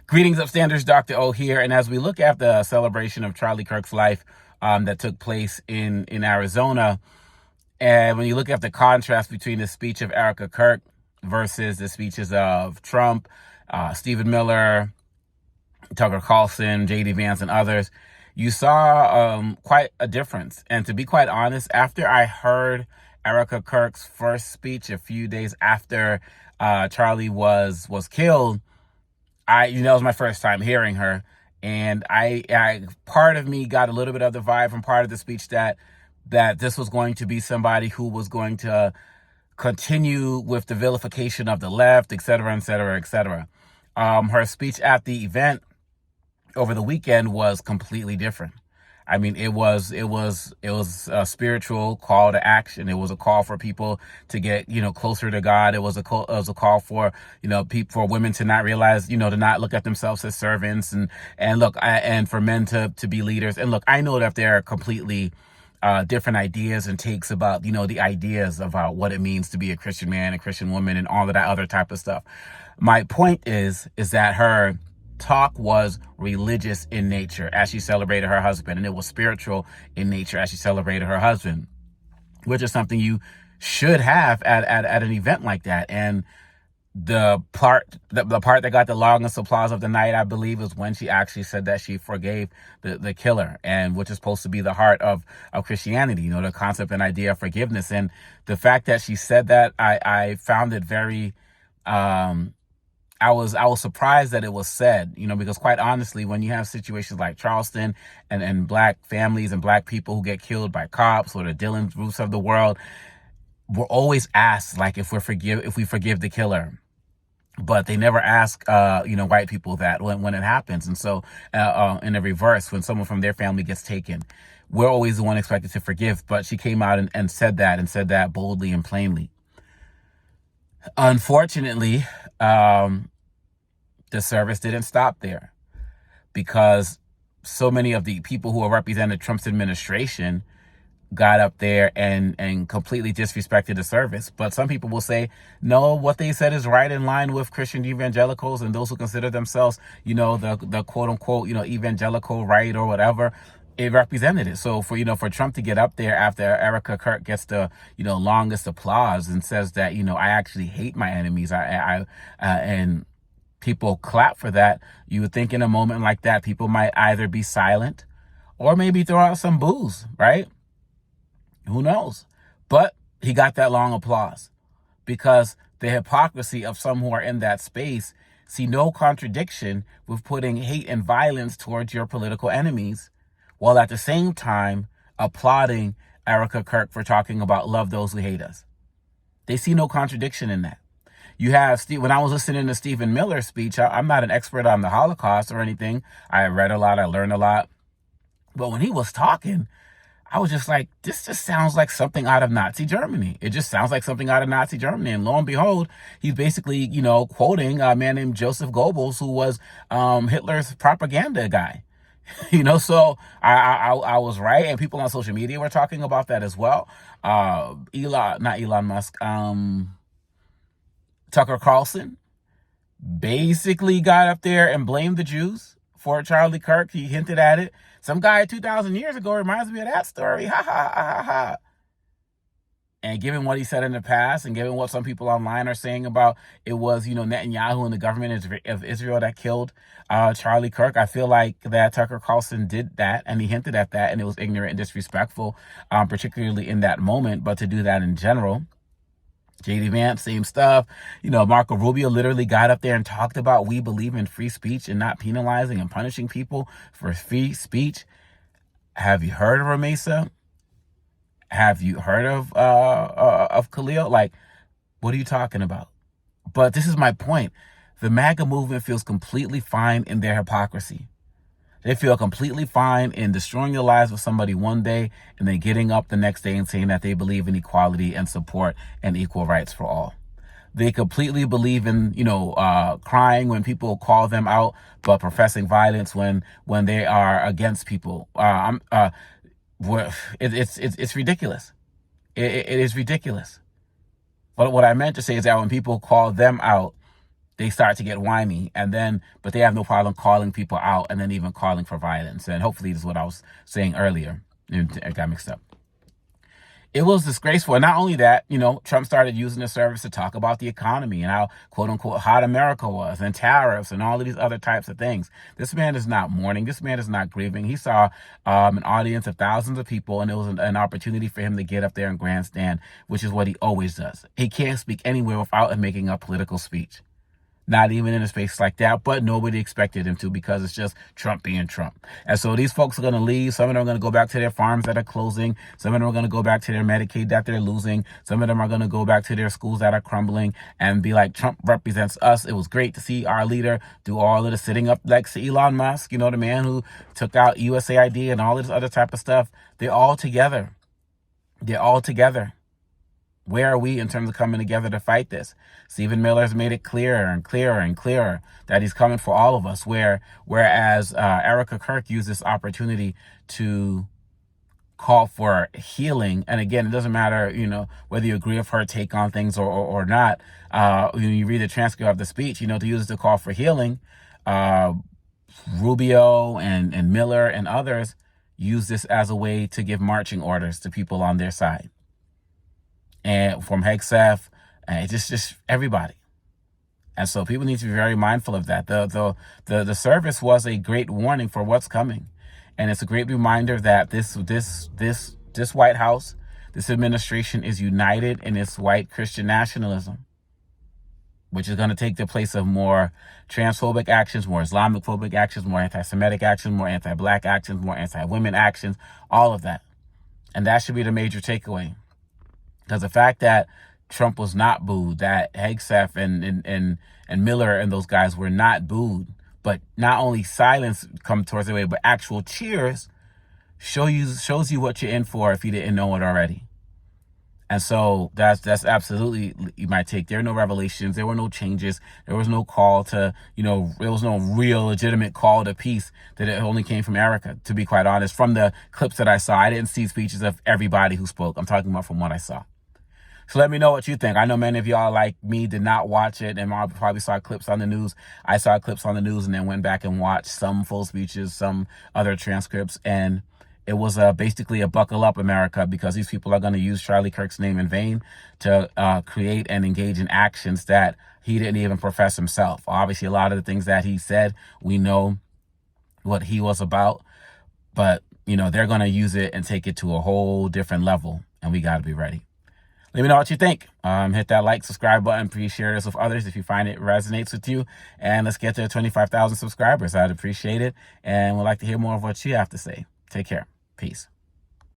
Greetings, upstanders. Dr. O here. And as we look at the celebration of Charlie Kirk's life that took place in Arizona, and when you look at the contrast between the speech of Erica Kirk versus the speeches of Trump, Stephen Miller, Tucker Carlson, J.D. Vance, and others, you saw quite a difference. And to be quite honest, after I heard Erica Kirk's first speech a few days after Charlie was killed, that was my first time hearing her, and I part of me got a little bit of the vibe from part of the speech that this was going to be somebody who was going to continue with the vilification of the left, et cetera, et cetera, et cetera. Her speech at the event over the weekend was completely different. I mean, it was a spiritual call to action. It was a call for people to get, closer to God. It was a call for, for women to not realize, to not look at themselves as servants and for men to be leaders. And look, I know that there are completely different ideas and takes about, the ideas about what it means to be a Christian man, a Christian woman, and all of that other type of stuff. My point is that her talk was religious in nature as she celebrated her husband, and it was spiritual in nature as she celebrated her husband, which is something you should have at an event like that. And the part that got the longest applause of the night, I believe, is when she actually said that she forgave the killer, and which is supposed to be the heart of Christianity, the concept and idea of forgiveness. And the fact that she said that, I found it very I was surprised that it was said, because quite honestly, when you have situations like Charleston and black families and black people who get killed by cops or the Dylan Roofs of the world, we're always asked like if we forgive the killer. But they never ask, white people that when it happens. And so in the reverse, when someone from their family gets taken, we're always the one expected to forgive. But she came out and said that boldly and plainly. Unfortunately, the service didn't stop there, because so many of the people who are represented Trump's administration got up there and completely disrespected the service. But some people will say, no, what they said is right in line with Christian evangelicals and those who consider themselves, the quote unquote, evangelical right or whatever. It represented it. So for Trump to get up there after Erica Kirk gets the, longest applause and says that, I actually hate my enemies. And people clap for that. You would think in a moment like that, people might either be silent or maybe throw out some boos, right? Who knows? But he got that long applause because the hypocrisy of some who are in that space see no contradiction with putting hate and violence towards your political enemies, while at the same time applauding Erica Kirk for talking about love those who hate us. They see no contradiction in that. You have when I was listening to Stephen Miller's speech, I'm not an expert on the Holocaust or anything. I read a lot, I learned a lot. But when he was talking, I was just like, this just sounds like something out of Nazi Germany. It just sounds like something out of Nazi Germany. And lo and behold, he's basically, quoting a man named Joseph Goebbels, who was Hitler's propaganda guy. So I was right, and people on social media were talking about that as well. Not Elon Musk, Tucker Carlson basically got up there and blamed the Jews for Charlie Kirk. He hinted at it. Some guy 2,000 years ago reminds me of that story. Ha ha ha ha ha. And given what he said in the past, and given what some people online are saying about it was, Netanyahu and the government of Israel that killed Charlie Kirk, I feel like that Tucker Carlson did that, and he hinted at that, and it was ignorant and disrespectful, particularly in that moment. But to do that in general, J.D. Vance, same stuff. Marco Rubio literally got up there and talked about we believe in free speech and not penalizing and punishing people for free speech. Have you heard of Ramesa? Have you heard of Khalil? Like, what are you talking about? But this is my point. The MAGA movement feels completely fine in their hypocrisy. They feel completely fine in destroying the lives of somebody one day and then getting up the next day and saying that they believe in equality and support and equal rights for all. They completely believe in, crying when people call them out, but professing violence when they are against people. It's ridiculous. It is ridiculous. But what I meant to say is that when people call them out, they start to get whiny, but they have no problem calling people out and then even calling for violence. And hopefully this is what I was saying earlier. It got mixed up. It was disgraceful. And not only that, Trump started using the service to talk about the economy and how, quote unquote, hot America was, and tariffs and all of these other types of things. This man is not mourning. This man is not grieving. He saw an audience of thousands of people, and it was an opportunity for him to get up there and grandstand, which is what he always does. He can't speak anywhere without making a political speech. Not even in a space like that, but nobody expected him to, because it's just Trump being Trump. And so these folks are going to leave. Some of them are going to go back to their farms that are closing. Some of them are going to go back to their Medicaid that they're losing. Some of them are going to go back to their schools that are crumbling and be like, Trump represents us. It was great to see our leader do all of the sitting up next to Elon Musk, the man who took out USAID and all this other type of stuff. They're all together. They're all together. Where are we in terms of coming together to fight this? Stephen Miller's made it clearer and clearer and clearer that he's coming for all of us. Whereas Erica Kirk used this opportunity to call for healing. And again, it doesn't matter, whether you agree with her take on things or not. When you read the transcript of the speech, to use it to call for healing, Rubio and Miller and others use this as a way to give marching orders to people on their side. And from Hegseth, and just everybody. And so people need to be very mindful of that. The service was a great warning for what's coming. And it's a great reminder that this White House, this administration is united in its white Christian nationalism, which is going to take the place of more transphobic actions, more Islamophobic actions, more anti-Semitic actions, more anti-Black actions, more anti-women actions, all of that. And that should be the major takeaway. Because the fact that Trump was not booed, that Hegseth and Miller and those guys were not booed, but not only silence come towards the way, but actual cheers shows you what you're in for if you didn't know it already. And so that's absolutely my take. There are no revelations. There were no changes. There was no call to, there was no real legitimate call to peace. That it only came from Erica, to be quite honest. From the clips that I saw, I didn't see speeches of everybody who spoke. I'm talking about from what I saw. So let me know what you think. I know many of y'all like me did not watch it and probably saw clips on the news. I saw clips on the news and then went back and watched some full speeches, some other transcripts. And it was basically a buckle up, America, because these people are going to use Charlie Kirk's name in vain to create and engage in actions that he didn't even profess himself. Obviously, a lot of the things that he said, we know what he was about. But, they're going to use it and take it to a whole different level. And we got to be ready. Let me know what you think. Hit that like, subscribe button. Please share this with others if you find it resonates with you. And let's get to 25,000 subscribers. I'd appreciate it. And would like to hear more of what you have to say. Take care. Peace.